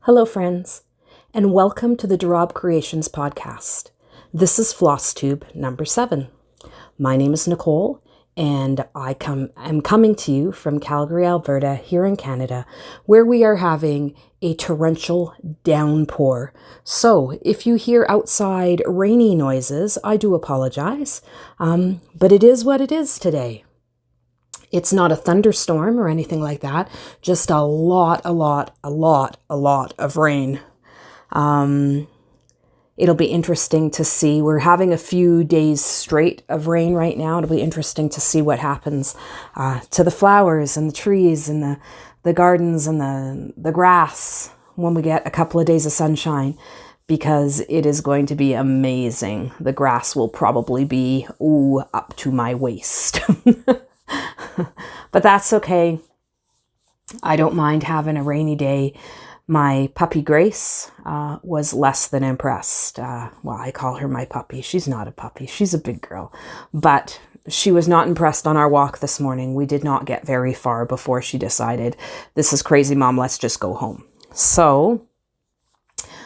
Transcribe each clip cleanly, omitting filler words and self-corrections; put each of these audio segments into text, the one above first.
Hello, friends, and welcome to the Durab Creations podcast. This is FlossTube number 7. My name is Nicole, and I'm coming to you from Calgary, Alberta, here in Canada, where we are having a torrential downpour. So if you hear outside rainy noises, I do apologize, but it is what it is today. It's not a thunderstorm or anything like that, just a lot of rain. It'll be interesting to see. We're having a few days straight of rain right now. It'll be interesting to see what happens to the flowers and the trees and the gardens and the grass when we get a couple of days of sunshine, because it is going to be amazing. The grass will probably be, up to my waist. But that's okay. I don't mind having a rainy day. My puppy Grace was less than impressed. I call her my puppy. She's not a puppy. She's a big girl. But she was not impressed on our walk this morning. We did not get very far before she decided, this is crazy, Mom, let's just go home. So,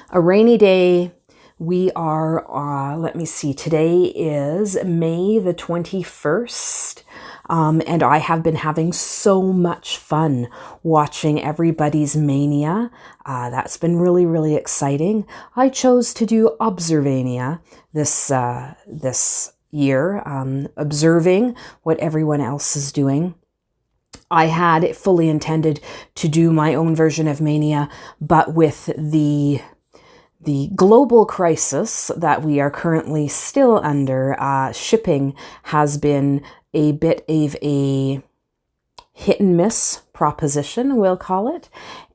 a rainy day. We are, let me see, today is May the 21st. And I have been having so much fun watching everybody's mania. That's been really, really exciting. I chose to do Observania this year, observing what everyone else is doing. I had fully intended to do my own version of Mania, but with the global crisis that we are currently still under, shipping has been a bit of a hit and miss proposition, we'll call it.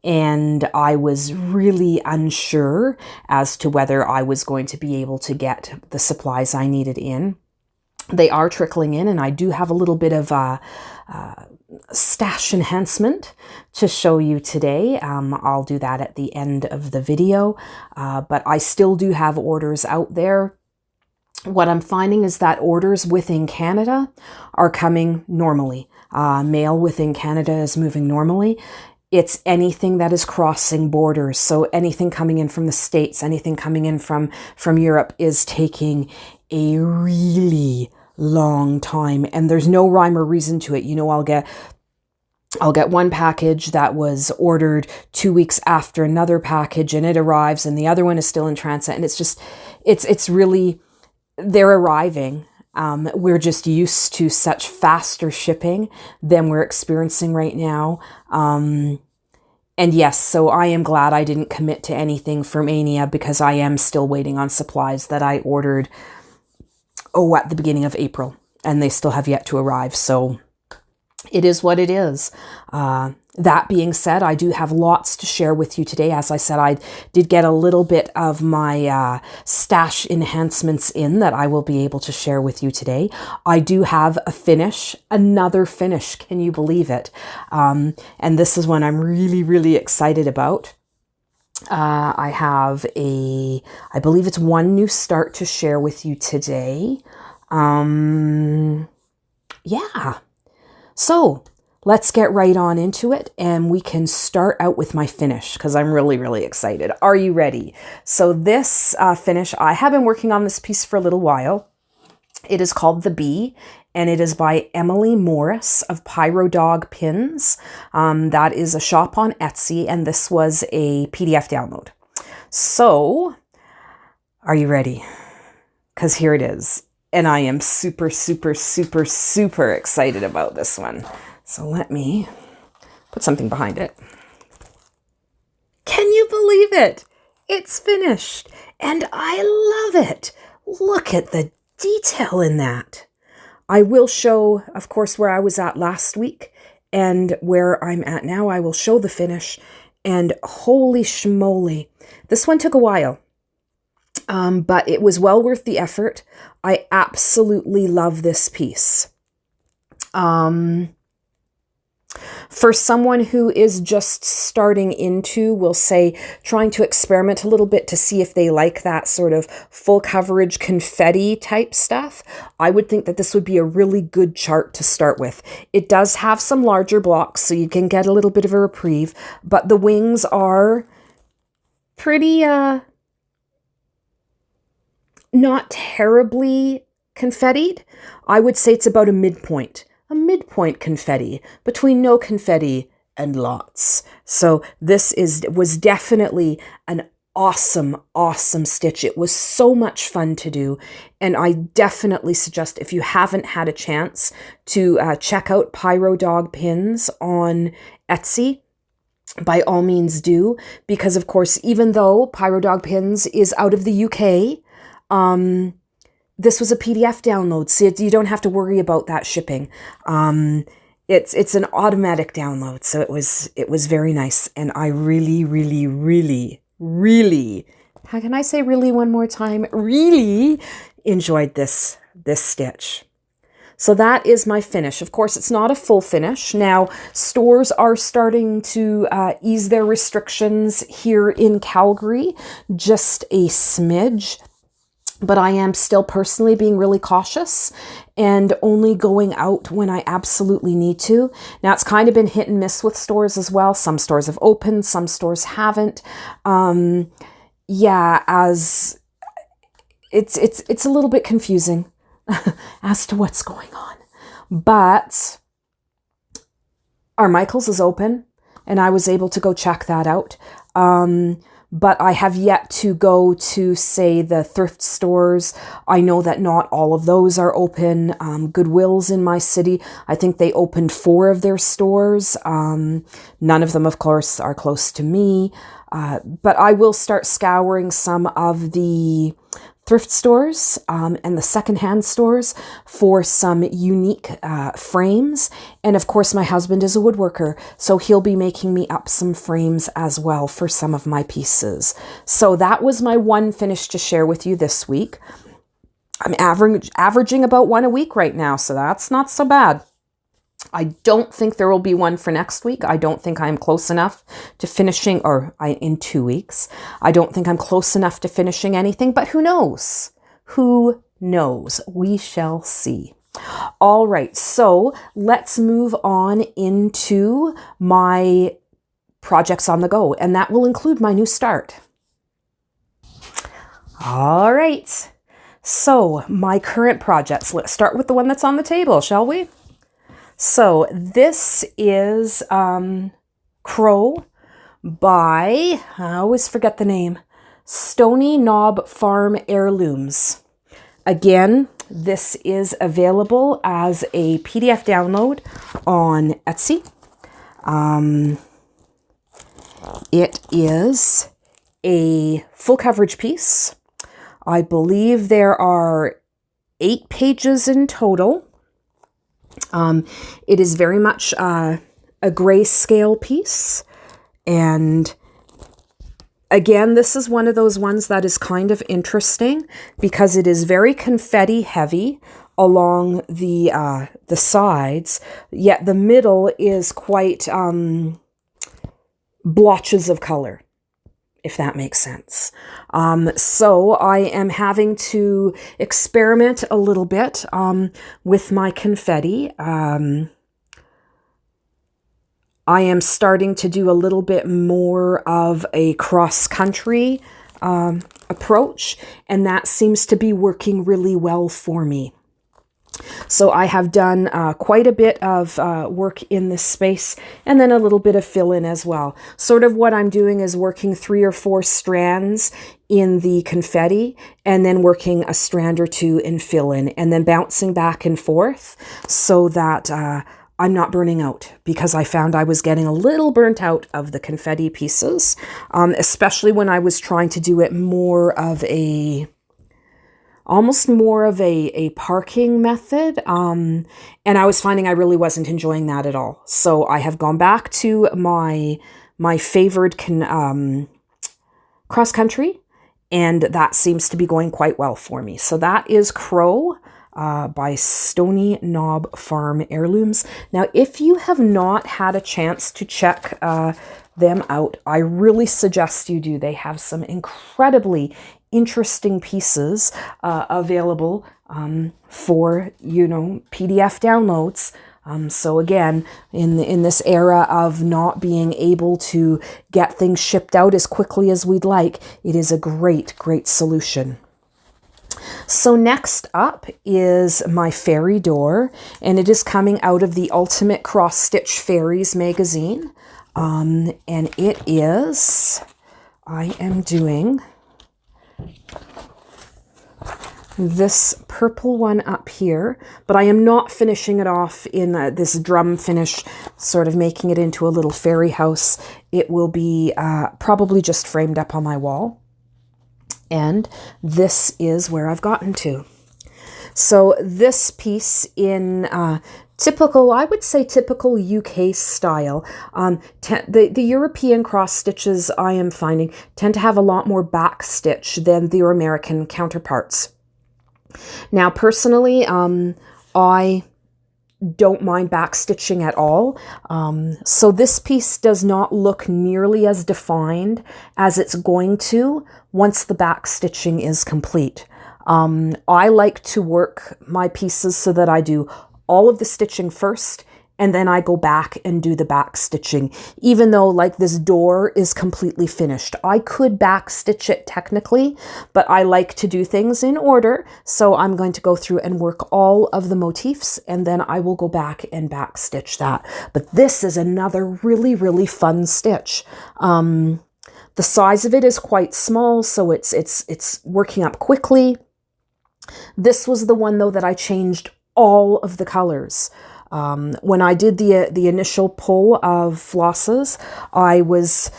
And I was really unsure as to whether I was going to be able to get the supplies I needed in. They are trickling in, and I do have a little bit of stash enhancement to show you today. I'll do that at the end of the video, but I still do have orders out there. What I'm finding is that orders within Canada are coming normally. Mail within Canada is moving normally. It's anything that is crossing borders. So anything coming in from the States, anything coming in from Europe is taking a really long time. And there's no rhyme or reason to it. You know, I'll get one package that was ordered 2 weeks after another package, and it arrives, and the other one is still in transit. And it's really, they're arriving. We're just used to such faster shipping than we're experiencing right now. And yes, so I am glad I didn't commit to anything for Mania, because I am still waiting on supplies that I ordered, at the beginning of April, and they still have yet to arrive. So it is what it is. That being said, I do have lots to share with you today. As I said, I did get a little bit of my stash enhancements in that I will be able to share with you today. I do have another finish. Can you believe it? And this is one I'm really, really excited about. I have I believe it's one new start to share with you today. Yeah. So let's get right on into it, and we can start out with my finish, because I'm really, really excited. Are you ready? So this finish, I have been working on this piece for a little while. It is called The Bee, and it is by Emily Morris of Pyro Dog Pins. That is a shop on Etsy, and this was a PDF download. So, are you ready? Because here it is. And I am super, super, super, super excited about this one. So let me put something behind it. Can you believe it? It's finished, and I love it. Look at the detail in that. I will show, of course, where I was at last week and where I'm at now. I will show the finish, and holy schmoly, this one took a while, but it was well worth the effort. I absolutely love this piece. For someone who is just starting into, we'll say, trying to experiment a little bit to see if they like that sort of full coverage confetti type stuff, I would think that this would be a really good chart to start with. It does have some larger blocks, so you can get a little bit of a reprieve, but the wings are pretty, not terribly confettied. I would say it's about a midpoint confetti between no confetti and lots. So this was definitely an awesome stitch. It was so much fun to do, and I definitely suggest, if you haven't had a chance to check out Pyro Dog Pins on Etsy, by all means do, because of course, even though Pyro Dog Pins is out of the UK, this was a PDF download, so you don't have to worry about that shipping. It's an automatic download, so it was very nice, and I really, how can I say really one more time? Really enjoyed this stitch. So that is my finish. Of course, it's not a full finish. Now, stores are starting to ease their restrictions here in Calgary, just a smidge. But I am still personally being really cautious and only going out when I absolutely need to. Now, it's kind of been hit and miss with stores as well. Some stores have opened, some stores haven't. Yeah, as it's a little bit confusing as to what's going on. But our Michael's is open, and I was able to go check that out. But I have yet to go to, say, the thrift stores. I know that not all of those are open. Goodwill's in my city, I think they opened 4 of their stores. None of them, of course, are close to me. But I will start scouring some of the thrift stores and the secondhand stores for some unique frames. And of course, my husband is a woodworker, so he'll be making me up some frames as well for some of my pieces. So that was my one finish to share with you this week. I'm averaging about 1 a week right now, so that's not so bad. I don't think there will be one for next week. I don't think I'm close enough to finishing, in 2 weeks. I don't think I'm close enough to finishing anything, but who knows? Who knows? We shall see. All right, so let's move on into my projects on the go, and that will include my new start. All right, so my current projects. Let's start with the one that's on the table, shall we? So this is Crow by, I always forget the name, Stony Knob Farm Heirlooms. Again, this is available as a PDF download on Etsy. It is a full coverage piece. I believe there are 8 pages in total. It is very much a grayscale piece, and again, this is one of those ones that is kind of interesting because it is very confetti heavy along the sides, yet the middle is quite blotches of color, if that makes sense. So I am having to experiment a little bit with my confetti. I am starting to do a little bit more of a cross-country approach, and that seems to be working really well for me. So I have done quite a bit of work in this space, and then a little bit of fill-in as well. Sort of what I'm doing is working 3 or 4 strands in the confetti, and then working a strand or 2 in fill-in, and then bouncing back and forth so that I'm not burning out, because I found I was getting a little burnt out of the confetti pieces, especially when I was trying to do it more of almost more of a parking method. And I was finding I really wasn't enjoying that at all. So I have gone back to my favored cross country, and that seems to be going quite well for me. So that is Crow by Stony Knob Farm Heirlooms. Now, if you have not had a chance to check them out, I really suggest you do. They have some incredibly interesting pieces available for, PDF downloads. So again, in this era of not being able to get things shipped out as quickly as we'd like, it is a great, great solution. So next up is my fairy door, and it is coming out of the Ultimate Cross Stitch Fairies magazine. And it is, I am doing this purple one up here, but I am not finishing it off in this drum finish, sort of making it into a little fairy house. It will be probably just framed up on my wall. And this is where I've gotten to. So this piece in typical, I would say typical UK style. The European cross stitches I am finding tend to have a lot more back stitch than their American counterparts. Now, personally, I don't mind back stitching at all. So this piece does not look nearly as defined as it's going to once the back stitching is complete. I like to work my pieces so that I do all of the stitching first, and then I go back and do the back stitching, even though like this door is completely finished. I could back stitch it technically, but I like to do things in order. So I'm going to go through and work all of the motifs, and then I will go back and back stitch that. But this is another really, really fun stitch. The size of it is quite small, so it's working up quickly. This was the one though that I changed all of the colors. When I did the initial pull of flosses, I was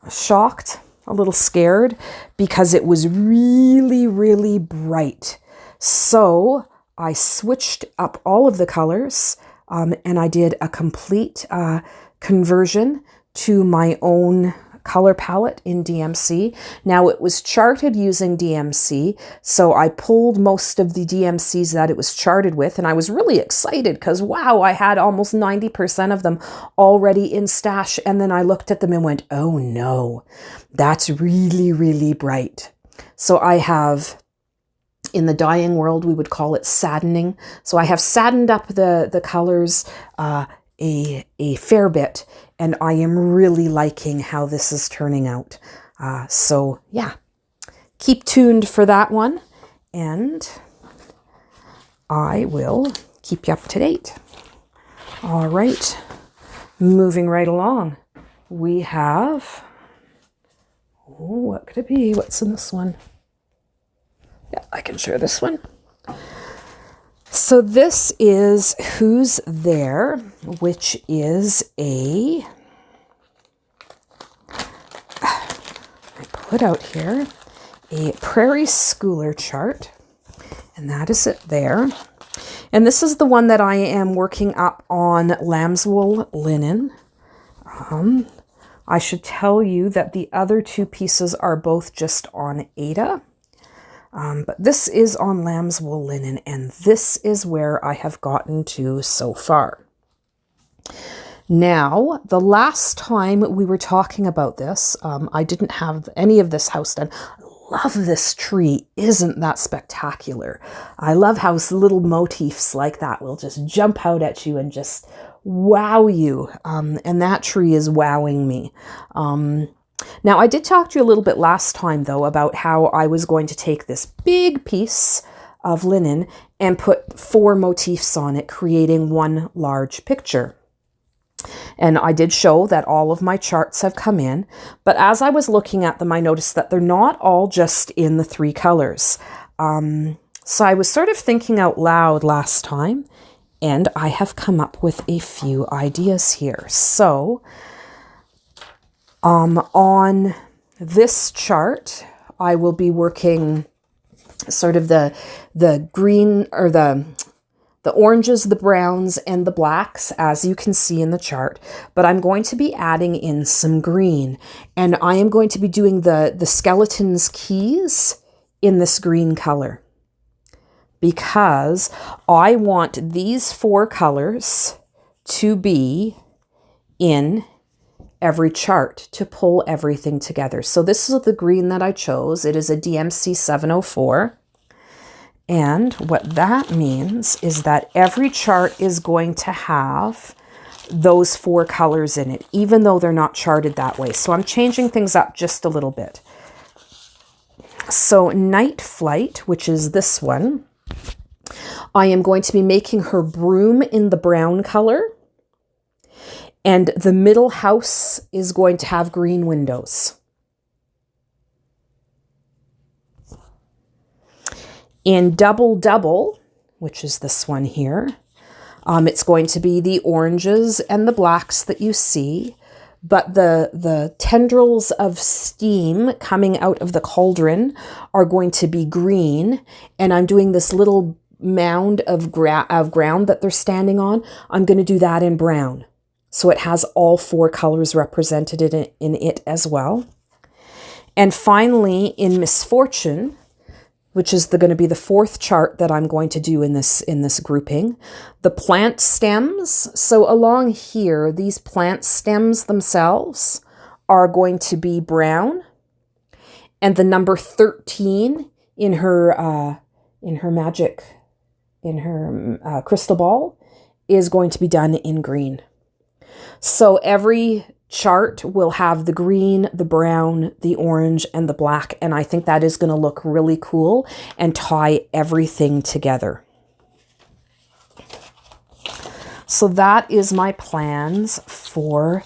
shocked, a little scared, because it was really, really bright. So I switched up all of the colors, and I did a complete conversion to my own color palette in DMC. Now it was charted using DMC, so I pulled most of the DMCs that it was charted with, and I was really excited because wow, I had almost 90% of them already in stash, and then I looked at them and went, oh no, that's really, really bright. So I have, in the dyeing world, we would call it saddening. So I have saddened up the colors a fair bit, and I am really liking how this is turning out. So yeah, keep tuned for that one, and I will keep you up to date. All right, moving right along. We have, oh, what could it be? What's in this one? Yeah, I can share this one. So this is Who's There, which is I put out here a Prairie Schooler chart, and that is it there. And this is the one that I am working up on lambswool linen. I should tell you that the other two pieces are both just on Aida. But this is on lambswool linen, and this is where I have gotten to so far. Now, the last time we were talking about this, I didn't have any of this house done. I love this tree. Isn't that spectacular? I love how little motifs like that will just jump out at you and just wow you. And that tree is wowing me. Now, I did talk to you a little bit last time, though, about how I was going to take this big piece of linen and put 4 motifs on it, creating one large picture. And I did show that all of my charts have come in, but as I was looking at them, I noticed that they're not all just in the 3 colors. So I was sort of thinking out loud last time, and I have come up with a few ideas here. So on this chart, I will be working sort of the green, or the oranges, the browns, and the blacks, as you can see in the chart. But I'm going to be adding in some green, and I am going to be doing the skeleton's keys in this green color, because I want these 4 colors to be in every chart to pull everything together. So this is the green that I chose. It is a DMC 704. And what that means is that every chart is going to have those 4 colors in it, even though they're not charted that way. So I'm changing things up just a little bit. So Night Flight, which is this one, I am going to be making her broom in the brown color. And the middle house is going to have green windows. In Double Double, which is this one here, it's going to be the oranges and the blacks that you see, but the tendrils of steam coming out of the cauldron are going to be green, and I'm doing this little mound of ground that they're standing on. I'm going to do that in brown. So it has all 4 colors represented in it as well. And finally, in Misfortune, which is going to be the 4th chart that I'm going to do in this grouping, the plant stems. So along here, these plant stems themselves are going to be brown, and the number 13 in her crystal ball is going to be done in green. So every chart will have the green, the brown, the orange, and the black, and I think that is going to look really cool and tie everything together. So that is my plans for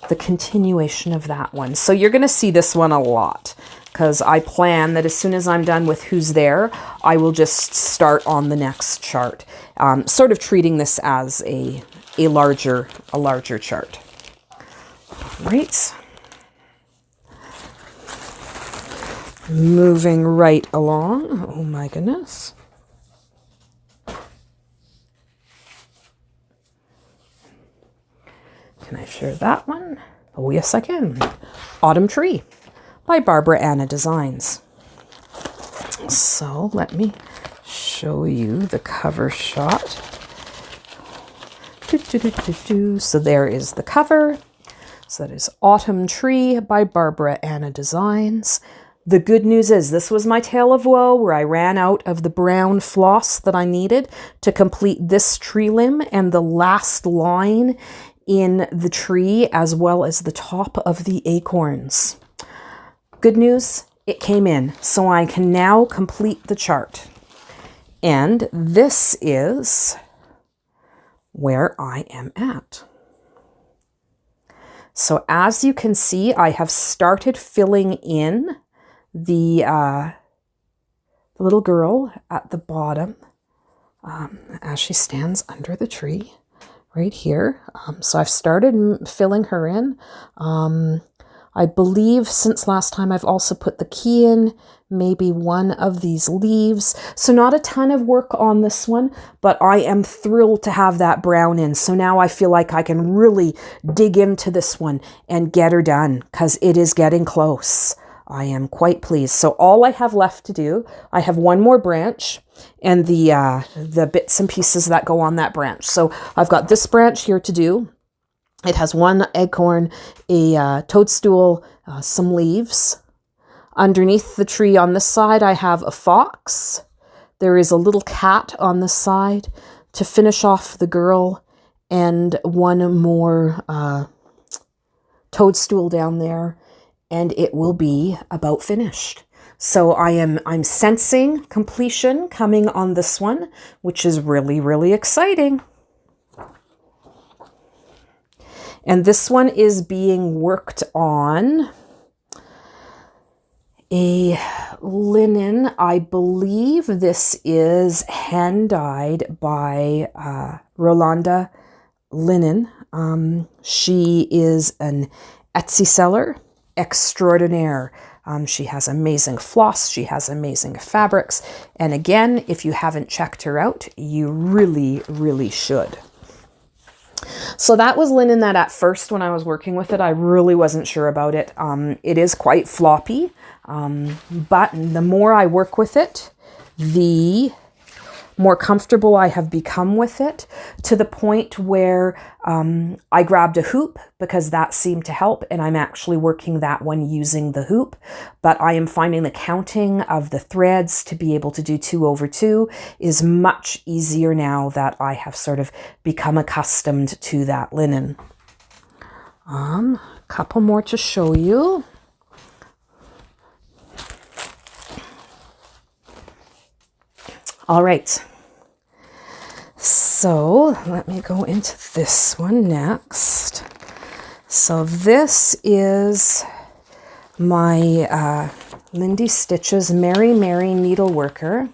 the continuation of that one. So you're going to see this one a lot, because I plan that as soon as I'm done with Who's There, I will just start on the next chart, sort of treating this as a larger chart. Right. Moving right along. Oh my goodness. Can I share that one? Oh yes, I can. Autumn Tree by Barbara Ana Designs. So let me show you the cover shot. So there is the cover. So that is Autumn Tree by Barbara Ana Designs. The good news is this was my tale of woe, where I ran out of the brown floss that I needed to complete this tree limb and the last line in the tree, as well as the top of the acorns. Good news, it came in, so I can now complete the chart. And this is where I am at. So as you can see, I have started filling in the little girl at the bottom as she stands under the tree right here. So I've started filling her in. I believe since last time I've also put the key in, maybe one of these leaves. So not a ton of work on this one, but I am thrilled to have that brown in. So now I feel like I can really dig into this one and get her done, because it is getting close. I am quite pleased. So all I have left to do, I have one more branch and the bits and pieces that go on that branch. So I've got this branch here to do. It has one acorn, a toadstool, some leaves. Underneath the tree on this side, I have a fox. There is a little cat on this side to finish off the girl, and one more toadstool down there, and it will be about finished. So I'm sensing completion coming on this one, which is really, really exciting. And this one is being worked on a linen. I believe this is hand dyed by Rolanda Linen. She is an Etsy seller extraordinaire. She has amazing floss. She has amazing fabrics. And again, if you haven't checked her out, you really, really should. So that was linen that at first when I was working with it, I really wasn't sure about it. It is quite floppy, but the more I work with it, the more comfortable I have become with it, to the point where I grabbed a hoop because that seemed to help, and I'm actually working that one using the hoop. But I am finding the counting of the threads to be able to do 2 over 2 is much easier now that I have sort of become accustomed to that linen. A couple more to show you. All right, so let me go into this one next. So this is my Lindy Stitches Mary Mary Needleworker.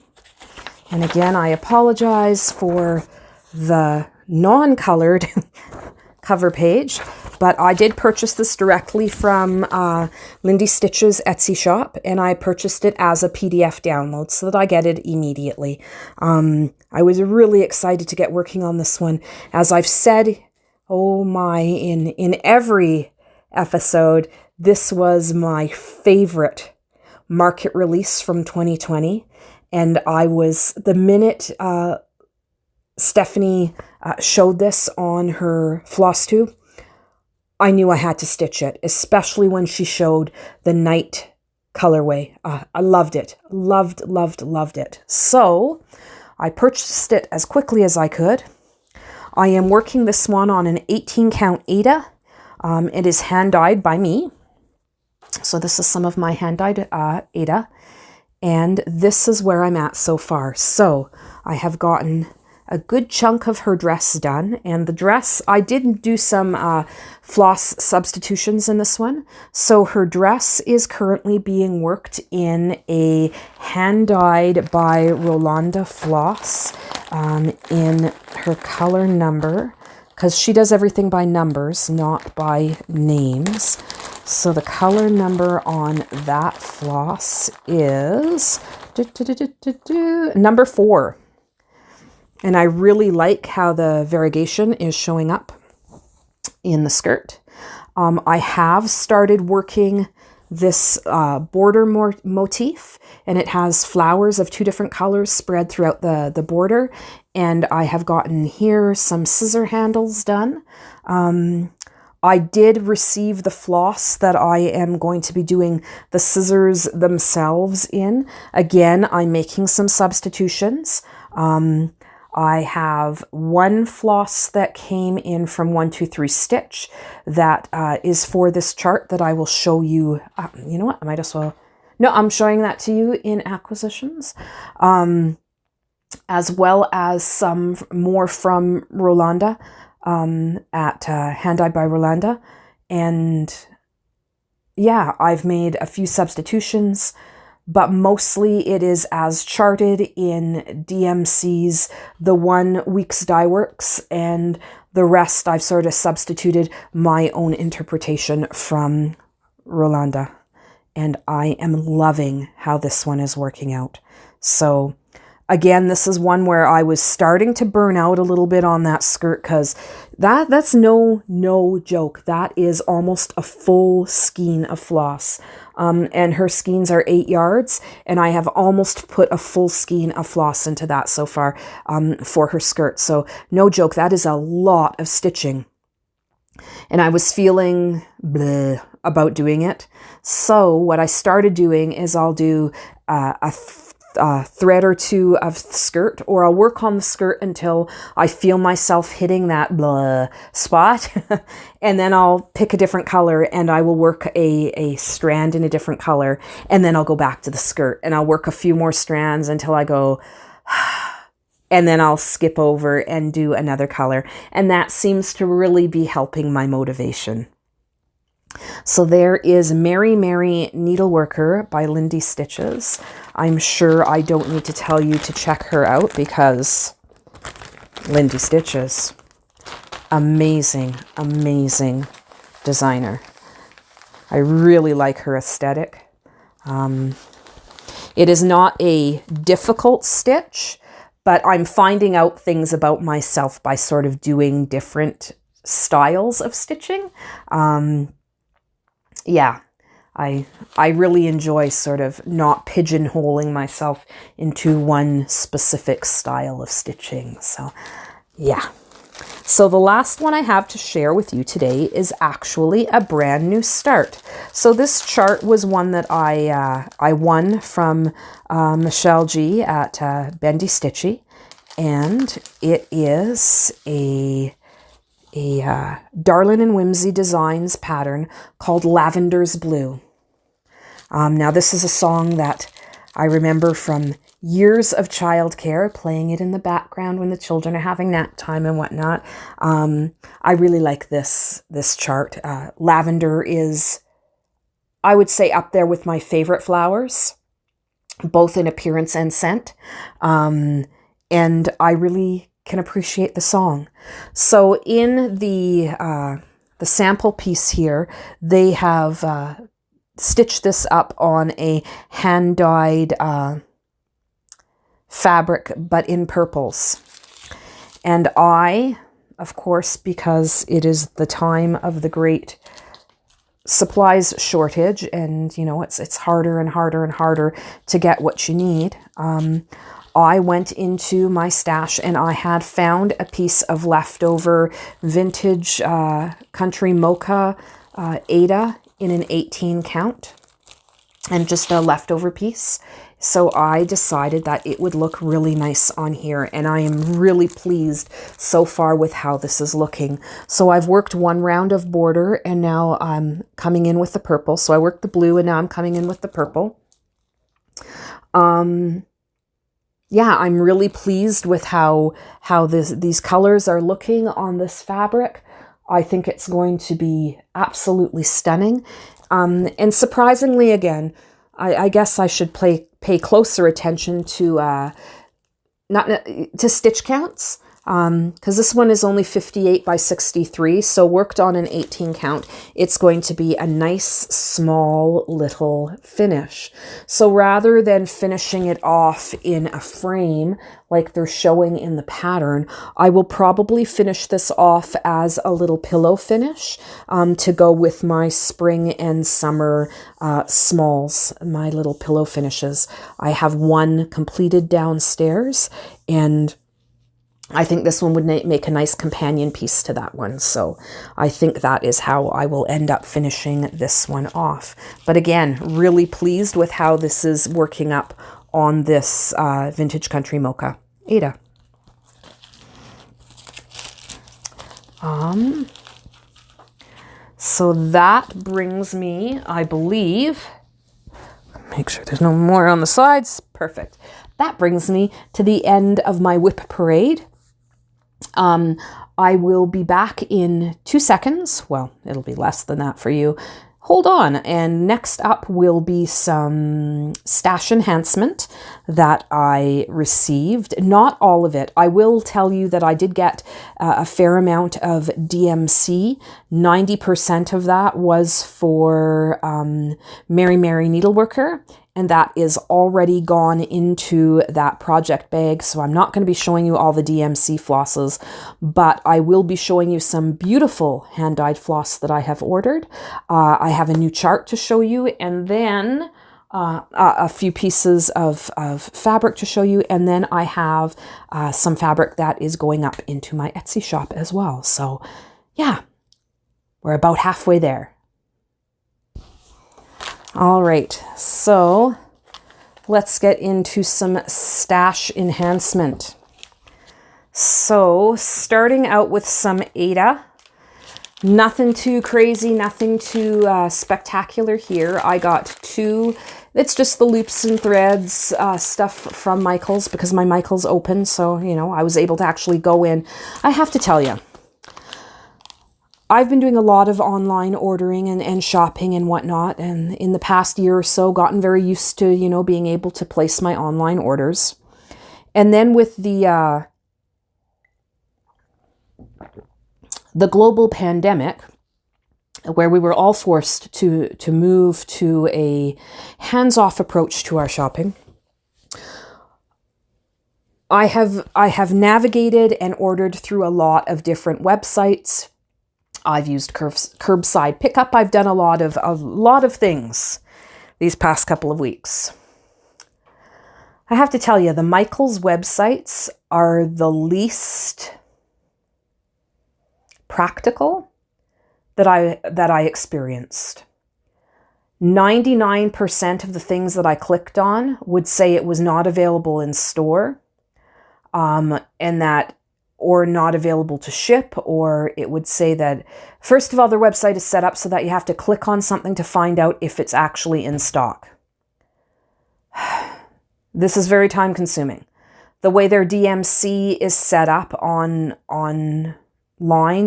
And again, I apologize for the non-colored cover page, but I did purchase this directly from Lindy Stitches Etsy shop, and I purchased it as a PDF download so that I get it immediately. I was really excited to get working on this one. As I've said, oh my, in every episode, this was my favorite market release from 2020. And I was, the minute Stephanie showed this on her floss tube, I knew I had to stitch it, especially when she showed the night colorway. I loved it. Loved it. So I purchased it as quickly as I could. I am working this one on an 18 count Aida. It is hand dyed by me. So this is some of my hand dyed Aida. And this is where I'm at so far. So I have gotten a good chunk of her dress done, and the dress, I did do some floss substitutions in this one. So her dress is currently being worked in a hand-dyed by Rolanda floss in her color number, because she does everything by numbers, not by names. So the color number on that floss is number 4. And I really like how the variegation is showing up in the skirt. I have started working this border motif, and it has flowers of 2 different colors spread throughout the border. And I have gotten here some scissor handles done. I did receive the floss that I am going to be doing the scissors themselves in. Again, I'm making some substitutions. I have one floss that came in from 123 Stitch that is for this chart that I will show you. You know what? I might as well. No, I'm showing that to you in acquisitions, as well as some more from Rolanda at Hand Dyed by Rolanda. And yeah, I've made a few substitutions, but mostly it is as charted in DMC's The One Weeks Dye Works, and the rest I've sort of substituted my own interpretation from Rolanda. And I am loving how this one is working out. So again, this is one where I was starting to burn out a little bit on that skirt, because that's no joke. That is almost a full skein of floss. And her skeins are 8 yards, and I have almost put a full skein of floss into that so far for her skirt. So no joke, that is a lot of stitching. And I was feeling bleh about doing it. So what I started doing is I'll do a thread or 2 of the skirt, or I'll work on the skirt until I feel myself hitting that blah spot. And then I'll pick a different color and I will work a strand in a different color. And then I'll go back to the skirt and I'll work a few more strands until I go, and then I'll skip over and do another color. And that seems to really be helping my motivation. So there is Mary Mary Needleworker by Lindy Stitches. I'm sure I don't need to tell you to check her out, because Lindy Stitches, amazing designer. I really like her aesthetic. It is not a difficult stitch, but I'm finding out things about myself by sort of doing different styles of stitching. Yeah, I really enjoy sort of not pigeonholing myself into one specific style of stitching. So yeah. So the last one I have to share with you today is actually a brand new start. So this chart was one that I won from Michelle G at Bendy Stitchy, and it is a Darlin and Whimsy Designs pattern called Lavender's Blue. Now this is a song that I remember from years of childcare, playing it in the background when the children are having nap time and whatnot. I really like this chart. Lavender is, I would say, up there with my favorite flowers, both in appearance and scent. And I really can appreciate the song. So in the sample piece here, they have stitched this up on a hand-dyed fabric, but in purples. And I, of course, because it is the time of the great supplies shortage, and you know, it's harder and harder and harder to get what you need, I went into my stash and I had found a piece of leftover vintage country mocha Aida in an 18 count, and just a leftover piece. So I decided that it would look really nice on here, and I am really pleased so far with how this is looking. So I've worked one round of border, and now I'm coming in with the purple. So I worked the blue, and now I'm coming in with the purple. Yeah, I'm really pleased with how these colors are looking on this fabric. I think it's going to be absolutely stunning. And surprisingly, again, I guess I should pay closer attention to to stitch counts, because this one is only 58 by 63, so worked on an 18 count. It's going to be a nice, small, little finish. So rather than finishing it off in a frame like they're showing in the pattern, I will probably finish this off as a little pillow finish to go with my spring and summer smalls, my little pillow finishes. I have one completed downstairs, and I think this one would make a nice companion piece to that one. So I think that is how I will end up finishing this one off. But again, really pleased with how this is working up on this vintage country mocha Aida. So that brings me, I believe, make sure there's no more on the sides. Perfect. That brings me to the end of my whip parade. I will be back in 2 seconds. Well, it'll be less than that for you. Hold on. And next up will be some stash enhancement that I received. Not all of it. I will tell you that I did get a fair amount of DMC. 90% of that was for Mary Mary Needleworker, and that is already gone into that project bag. So I'm not going to be showing you all the DMC flosses, but I will be showing you some beautiful hand-dyed floss that I have ordered. I have a new chart to show you, and then a few pieces of fabric to show you, and then I have some fabric that is going up into my Etsy shop as well. So yeah, we're about halfway there. All right, so let's get into some stash enhancement. So starting out with some Aida, nothing too crazy, nothing too spectacular here. I got two, it's just the loops and threads stuff from Michaels, because my Michaels open, so you know, I was able to actually go in. I have to tell you, I've been doing a lot of online ordering and shopping and whatnot, and in the past year or so gotten very used to, you know, being able to place my online orders. And then with the global pandemic, where we were all forced to move to a hands-off approach to our shopping, I have navigated and ordered through a lot of different websites. I've used curbside pickup. I've done a lot of things these past couple of weeks. I have to tell you, the Michaels websites are the least practical that I experienced. 99% of the things that I clicked on would say it was not available in store, and that, or not available to ship, or it would say that, first of all, their website is set up so that you have to click on something to find out if it's actually in stock. This is very time consuming. The way their DMC is set up online,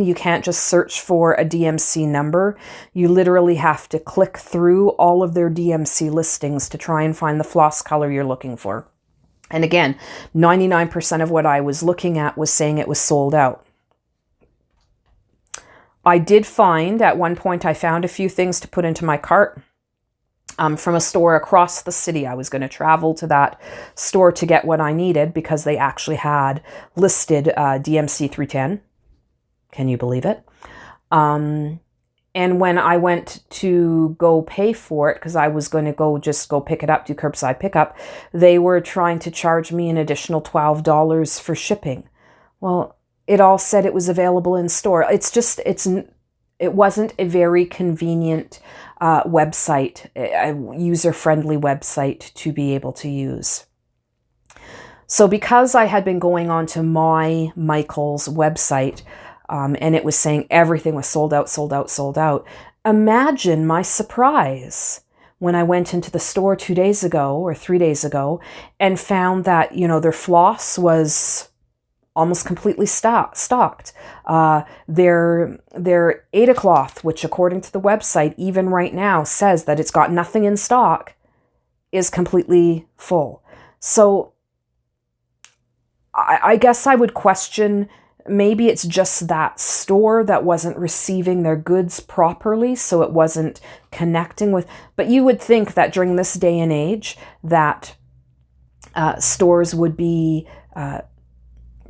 you can't just search for a DMC number. You literally have to click through all of their DMC listings to try and find the floss color you're looking for. And again, 99% of what I was looking at was saying it was sold out. I did find, at one point, I found a few things to put into my cart from a store across the city. I was going to travel to that store to get what I needed because they actually had listed DMC 310. Can you believe it? And when I went to go pay for it, because I was going to go pick it up, do curbside pickup, they were trying to charge me an additional $12 for shipping. Well, it all said it was available in store. It wasn't a very convenient website, a user-friendly website to be able to use. So because I had been going on to my Michaels website, and it was saying everything was sold out, sold out, sold out, imagine my surprise when I went into the store 2 days ago or 3 days ago and found that, their floss was almost completely stocked. Their Ada cloth, which according to the website, even right now says that it's got nothing in stock, is completely full. So I guess I would question, maybe it's just that store that wasn't receiving their goods properly, so it wasn't connecting with, but you would think that during this day and age that stores would be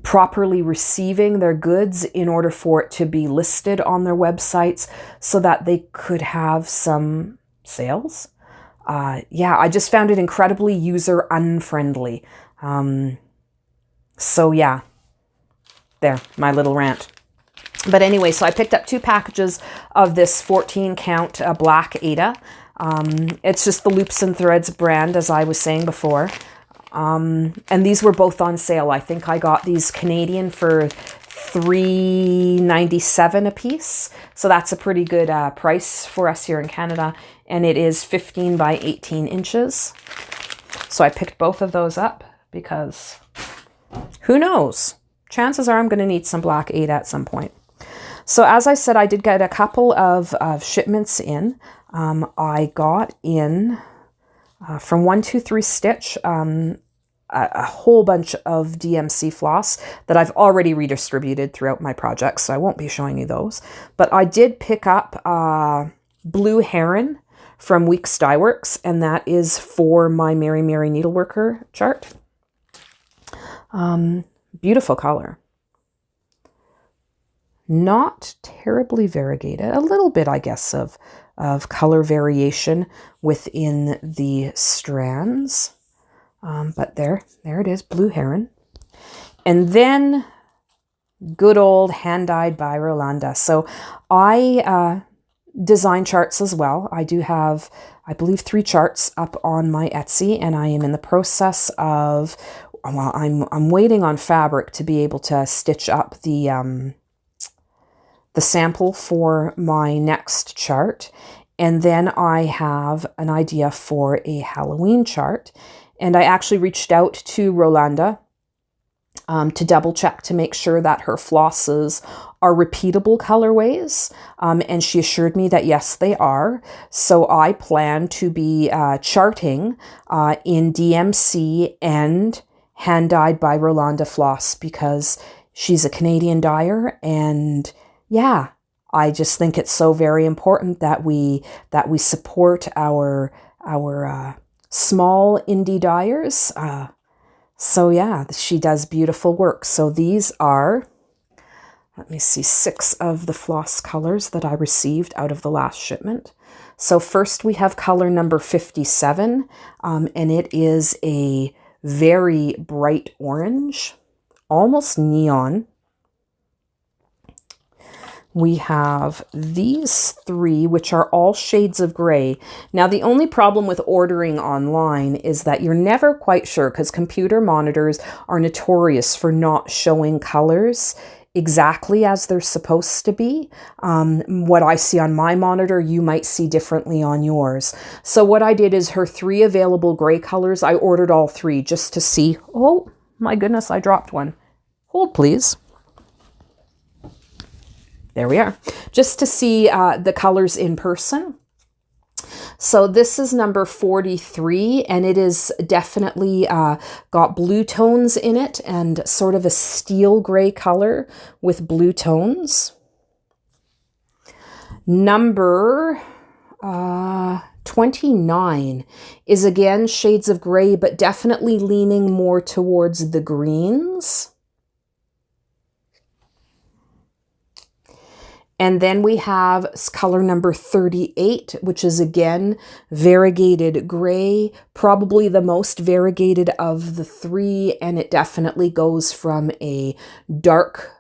properly receiving their goods in order for it to be listed on their websites so that they could have some sales. I just found it incredibly user unfriendly. So yeah, there, my little rant. But anyway, so I picked up 2 packages of this 14 count black Ada. It's just the Loops and Threads brand, as I was saying before. And these were both on sale. I think I got these Canadian for $3.97 a piece. So that's a pretty good price for us here in Canada. And it is 15 by 18 inches. So I picked both of those up because who knows? Chances are I'm going to need some black Ada at some point. So as I said, I did get a couple of shipments in. I got in from 123 Stitch a whole bunch of DMC floss that I've already redistributed throughout my projects, so I won't be showing you those. But I did pick up Blue Heron from Weeks Dye Works, and that is for my Mary Mary Needleworker chart. Beautiful color. Not terribly variegated. A little bit, I guess, of color variation within the strands. But there it is, Blue Heron. And then good old hand-dyed by Rolanda. So I design charts as well. I do have, I believe, 3 charts up on my Etsy, and I am in the process of, well, I'm waiting on fabric to be able to stitch up the sample for my next chart. And then I have an idea for a Halloween chart. And I actually reached out to Rolanda to double check to make sure that her flosses are repeatable colorways. And she assured me that yes, they are. So I plan to be charting in DMC and hand-dyed by Rolanda floss because she's a Canadian dyer, and yeah, I just think it's so very important that we support our small indie dyers. So yeah, she does beautiful work. So these are, let me see, 6 of the floss colors that I received out of the last shipment. So first we have color number 57, and it is a very bright orange, almost neon. We have these 3, which are all shades of gray. Now, the only problem with ordering online is that you're never quite sure, because computer monitors are notorious for not showing colors exactly as they're supposed to be. What I see on my monitor, you might see differently on yours. So what I did is her 3 available gray colors, I ordered all 3 just to see. Oh my goodness, I dropped one. Hold please. There we are. Just to see the colors in person. So this is number 43, and it is definitely got blue tones in it and sort of a steel gray color with blue tones. Number 29 is again shades of gray, but definitely leaning more towards the greens. And then we have color number 38, which is again variegated gray, probably the most variegated of the 3, and it definitely goes from a dark,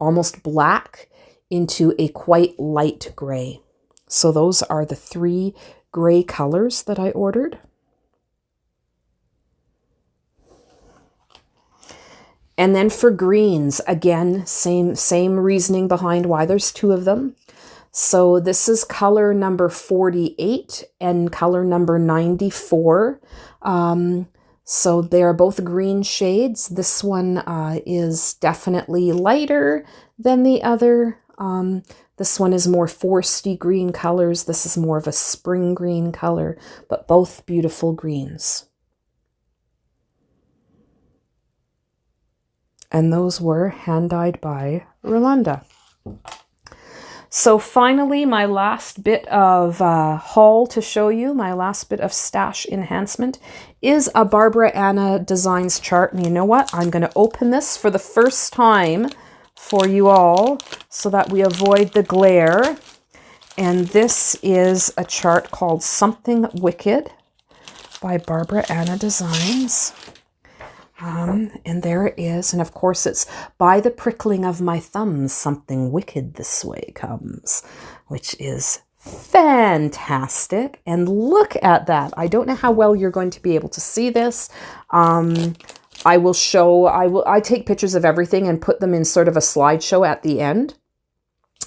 almost black, into a quite light gray. So those are the 3 gray colors that I ordered. And then for greens, again, same reasoning behind why there's 2 of them. So this is color number 48 and color number 94. So they are both green shades. This one is definitely lighter than the other. This one is more foresty green colors. This is more of a spring green color, but both beautiful greens. And those were hand-dyed by Rolanda. So finally, my last bit of haul to show you, my last bit of stash enhancement, is a Barbara Ana Designs chart. And you know what? I'm going to open this for the first time for you all so that we avoid the glare. And this is a chart called Something Wicked by Barbara Ana Designs. And there it is. And of course, it's by the prickling of my thumbs, something wicked this way comes, which is fantastic. And look at that. I don't know how well you're going to be able to see this. I take pictures of everything and put them in sort of a slideshow at the end.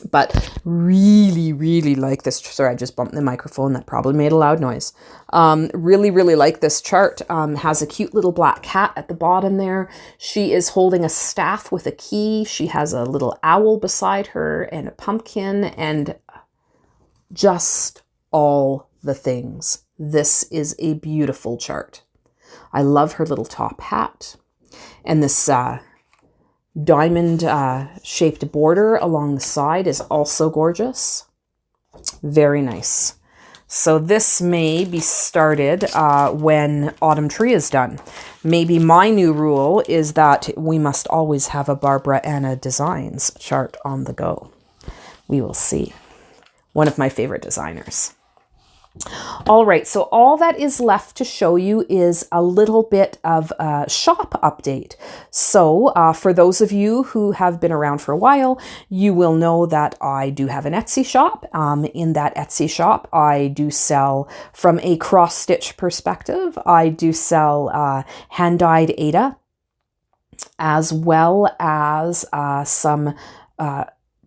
But really like this. Sorry, I just bumped the microphone. That probably made a loud noise. Really like this chart. Has a cute little black cat at the bottom there. She is holding a staff with a key. She has a little owl beside her and a pumpkin and just all the things. This is a beautiful chart. I love her little top hat and this diamond shaped border along the side is also gorgeous. Very nice. So this may be started when Autumn Tree is done. Maybe my new rule is that we must always have a Barbara Ana Designs chart on the go. We will see. One of my favorite designers. All right, so all that is left to show you is a little bit of a shop update. So for those of you who have been around for a while, you will know that I do have an Etsy shop. In that Etsy shop, I do sell, from a cross-stitch perspective, I do sell hand-dyed Aida, as well as some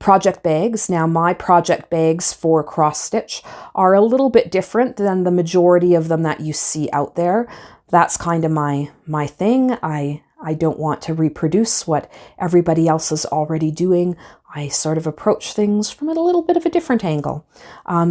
project bags. Now, my project bags for cross stitch are a little bit different than the majority of them that you see out there. That's kind of my thing. I don't want to reproduce what everybody else is already doing. I sort of approach things from a little bit of a different angle.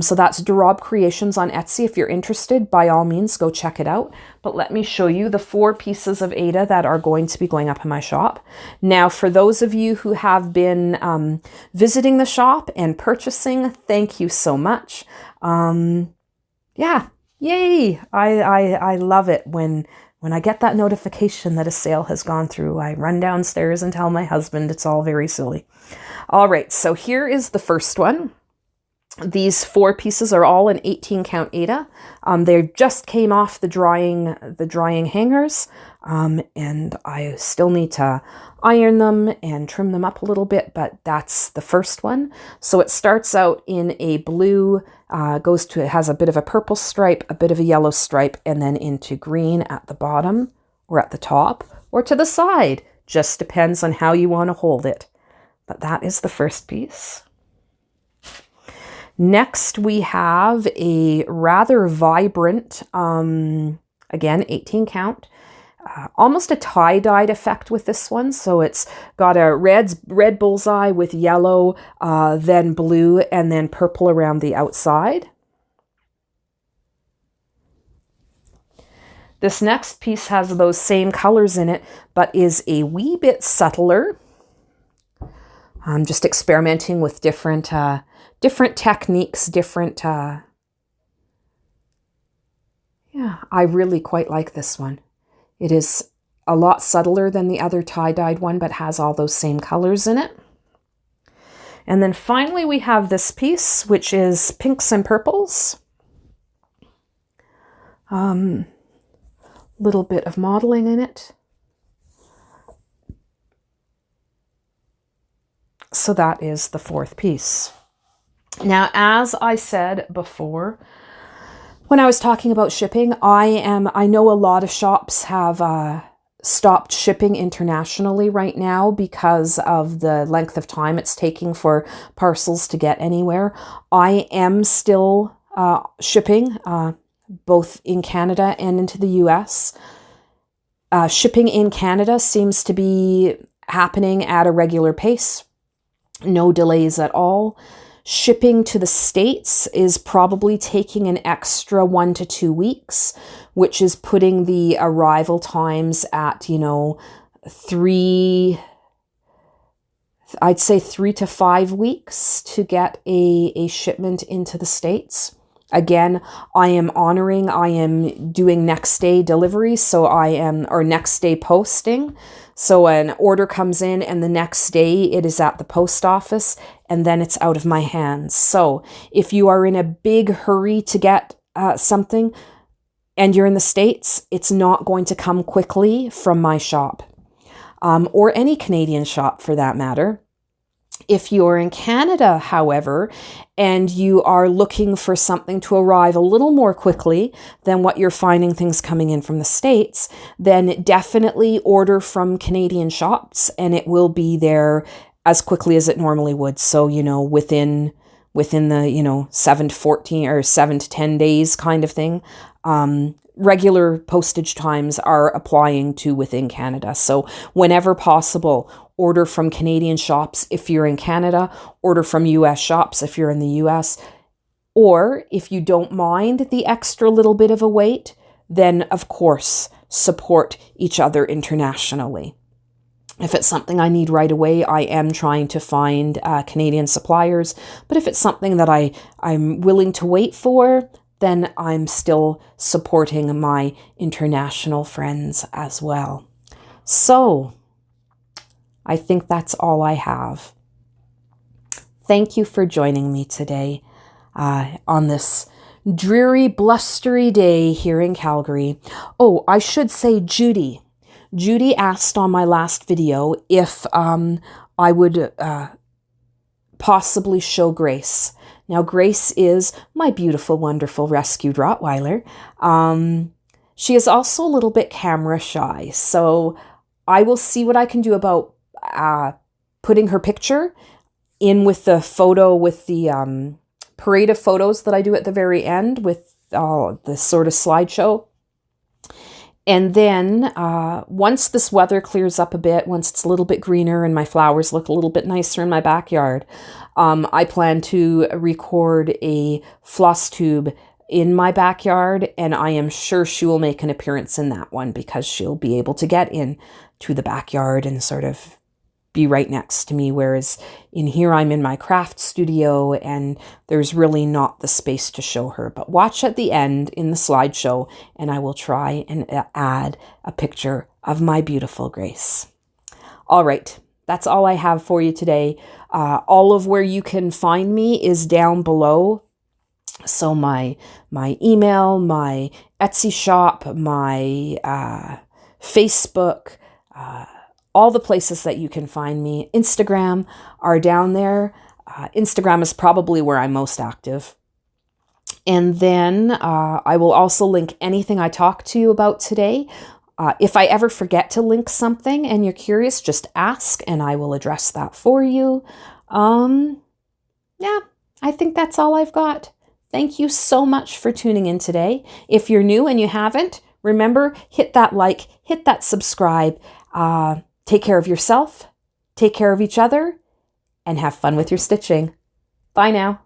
So that's Derob Creations on Etsy. If you're interested, by all means, go check it out. But let me show you the 4 pieces of Aida that are going to be going up in my shop. Now, for those of you who have been visiting the shop and purchasing, thank you so much. Yeah, yay! I love it when When I get that notification that a sale has gone through, I run downstairs and tell my husband. It's all very silly. All right, so here is the first one. These 4 pieces are all an 18 count Aida. They just came off the drying hangers, and I still need to iron them and trim them up a little bit, but that's the first one. So it starts out in a blue, it has a bit of a purple stripe, a bit of a yellow stripe, and then into green at the bottom or at the top or to the side. Just depends on how you want to hold it. But that is the first piece. Next, we have a rather vibrant, again, 18 count, almost a tie-dyed effect with this one. So it's got a red bullseye with yellow, then blue, and then purple around the outside. This next piece has those same colors in it, but is a wee bit subtler. I'm just experimenting with different techniques, yeah, I really quite like this one. It is a lot subtler than the other tie-dyed one, but has all those same colors in it. And then finally we have this piece, which is pinks and purples. Little bit of modeling in it. So that is the 4th piece. Now, as I said before, when I was talking about shipping, I know a lot of shops have stopped shipping internationally right now because of the length of time it's taking for parcels to get anywhere. I am still shipping both in Canada and into the US. Shipping in Canada seems to be happening at a regular pace. No delays at all. Shipping to the States is probably taking an extra 1 to 2 weeks, which is putting the arrival times at, I'd say 3 to 5 weeks to get a shipment into the States. Again, I am doing next day delivery, or next day posting. So an order comes in and the next day it is at the post office and then it's out of my hands. So if you are in a big hurry to get something and you're in the States, it's not going to come quickly from my shop, or any Canadian shop for that matter. If you're in Canada, however, and you are looking for something to arrive a little more quickly than what you're finding things coming in from the States, then definitely order from Canadian shops and it will be there as quickly as it normally would. So, within the, 7 to 14 or 7 to 10 days kind of thing. Regular postage times are applying to within Canada. So whenever possible, order from Canadian shops if you're in Canada, order from US shops if you're in the US. Or if you don't mind the extra little bit of a wait, then of course, support each other internationally. If it's something I need right away, I am trying to find Canadian suppliers. But if it's something that I'm willing to wait for, then I'm still supporting my international friends as well. So I think that's all I have. Thank you for joining me today on this dreary, blustery day here in Calgary. Oh, I should say Judy. Judy asked on my last video if I would possibly show Grace. Now, Grace is my beautiful, wonderful rescued Rottweiler. She is also a little bit camera shy, so I will see what I can do about putting her picture in with the photo, with the parade of photos that I do at the very end with the sort of slideshow. And then once this weather clears up a bit, once it's a little bit greener and my flowers look a little bit nicer in my backyard, I plan to record a floss tube in my backyard, and I am sure she will make an appearance in that one because she'll be able to get in to the backyard and sort of be right next to me, whereas in here I'm in my craft studio and there's really not the space to show her. But watch at the end in the slideshow and I will try and add a picture of my beautiful Grace. All right, that's all I have for you today. All of where you can find me is down below. So my email, my Etsy shop, my Facebook, all the places that you can find me. Instagram are down there. Instagram is probably where I'm most active. And then I will also link anything I talked to you about today. If I ever forget to link something and you're curious, just ask and I will address that for you. Yeah, I think that's all I've got. Thank you so much for tuning in today. If you're new and you haven't, remember, hit that like, hit that subscribe. Take care of yourself, take care of each other, and have fun with your stitching. Bye now.